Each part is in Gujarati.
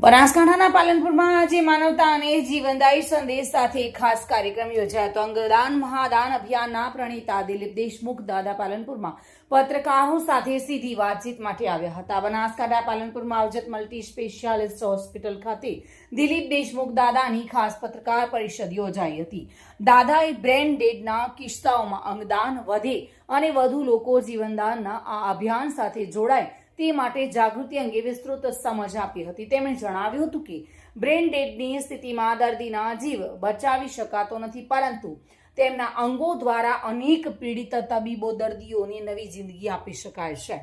બનાસકાંઠાના પાલનપુરમાં આજે માનવતા અને જીવનદાયી સંદેશ સાથે ખાસ કાર્યક્રમ યોજાયો હતો। અંગદાન મહાદાન અભિયાનના પ્રણેતા દિલીપ દેશમુખ દાદા પાલનપુરમાં પત્રકારો સાથે સીધી વાતચીત માટે આવ્યા હતા। બનાસકાંઠા પાલનપુરમાં આવજત મલ્ટી સ્પેશિયાલિસ્ટ હોસ્પિટલ ખાતે દિલીપ દેશમુખ દાદાની ખાસ પત્રકાર પરિષદ યોજાઈ હતી। દાદાએ બ્રેન ડેડના કિસ્સાઓમાં અંગદાન વધે અને વધુ લોકો જીવનદાનના આ અભિયાન સાથે જોડાય તે માટે જાગૃતિ અંગે વિસ્તૃત સમજ આપી હતી। તેમણે જણાવ્યું હતું કે બ્રેન ડેડની સ્થિતિમાં દર્દીના જીવ બચાવી શકાતો નથી, પરંતુ તેમના અંગો દ્વારા અનેક પીડિત તબીબો દર્દીઓને નવી જિંદગી આપી શકાય છે।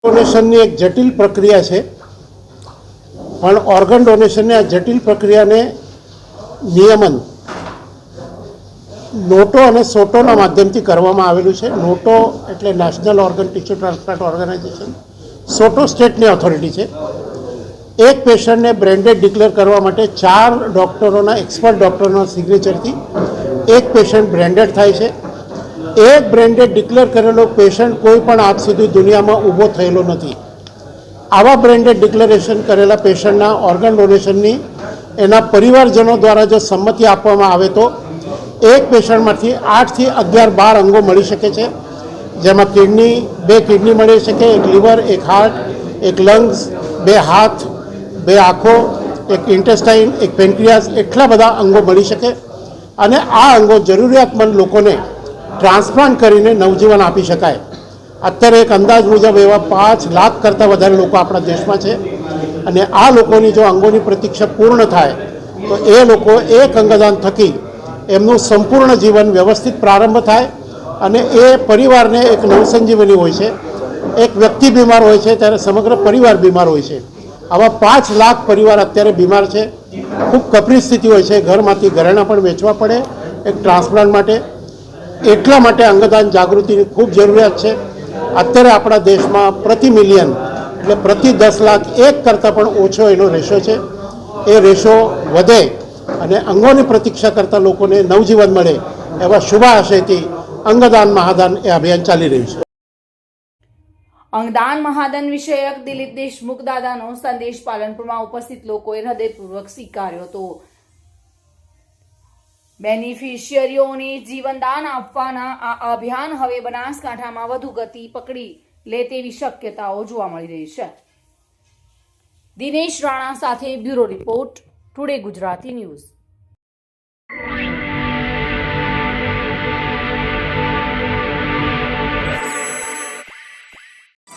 ડોનેશનની એક જટિલ પ્રક્રિયા છે, પણ ઓર્ગન ડોનેશનની આ જટિલ પ્રક્રિયાને નિયમન નોટો અને સોટોના માધ્યમથી કરવામાં આવેલું છે। નોટો એટલે national organ tissue transplant organisation, SOTTO સ્ટેટની ઓથોરિટી છે। એક પેશન્ટને બ્રેન્ડેડ ડિક્લેર કરવા માટે 4 ડૉક્ટરોના એક્સપર્ટ ડૉક્ટરોના સિગ્નેચરથી એક પેશન્ટ બ્રેન્ડેડ થાય છે। એક બ્રેન્ડેડ ડિક્લેર કરેલો પેશન્ટ કોઈ પણ આજ સુધી દુનિયામાં ઊભો થયેલો નથી। આવા બ્રેન્ડેડ ડિક્લેરેશન કરેલા પેશન્ટના ઓર્ગન ડોનેશનની એના પરિવારજનો દ્વારા જો સંમતિ આપવામાં આવે તો એક પેશન્ટમાંથી 8 થી 11 12 અંગો મળી શકે છે, જેમાં કિડની 2 કિડની મળી શકે, એક લીવર, એક હાર્ટ, એક લંગ્સ, 2 હાથ, 2 આંખો, એક ઇન્ટેસ્ટાઇન, એક પેન્ક્રિયાસ, એટલા બધા અંગો મળી શકે અને આ અંગો જરૂરિયાતમંદ લોકોને ટ્રાન્સપ્લાન્ટ કરીને નવજીવન આપી શકાય। અત્યારે એક અંદાજ મુજબ એવા 5 લાખ કરતાં વધારે લોકો આપણા દેશમાં છે અને આ લોકોની જો અંગોની પ્રતીક્ષા પૂર્ણ થાય તો એ લોકો એક અંગદાન થકી એમનું સંપૂર્ણ જીવન વ્યવસ્થિત પ્રારંભ થાય અને એ પરિવારને એક નવસંજીવની હોય છે। એક વ્યક્તિ બીમાર હોય છે ત્યારે સમગ્ર પરિવાર બીમાર હોય છે। આવા 5 લાખ પરિવાર અત્યારે બીમાર છે, ખૂબ કપરી સ્થિતિ હોય છે, ઘરમાંથી ઘરેણાં પણ વેચવા પડે એક ટ્રાન્સપ્લાન્ટ માટે। એટલા માટે અંગદાન જાગૃતિની ખૂબ જરૂરિયાત છે। અત્યારે આપણા દેશમાં પ્રતિ મિલિયન એટલે પ્રતિ 10 લાખ એક કરતાં પણ ઓછો એનો રેશો છે। એ રેશો વધે અને અંગોની પ્રતીક્ષા કરતા લોકોને નવજીવન મળે એવા શુભ આશયથી અંગદાન મહાદાન એ અભિયાન ચાલી રહ્યું છે। અંગદાન મહાદાન વિષયક દિલીપ દેશમુખ દાદાનો સંદેશ પાલનપુરમાં ઉપસ્થિત લોકોએ હૃદયપૂર્વક સ્વીકાર્યો હતો। બેનિફિશિયરીઓને જીવનદાન આપવાના આ અભિયાન હવે બનાસકાંઠામાં વધુ ગતિ પકડી લે તેવી શક્યતાઓ જોવા મળી રહી છે। દિનેશ રાણા સાથે bureau report, today Gujarati news.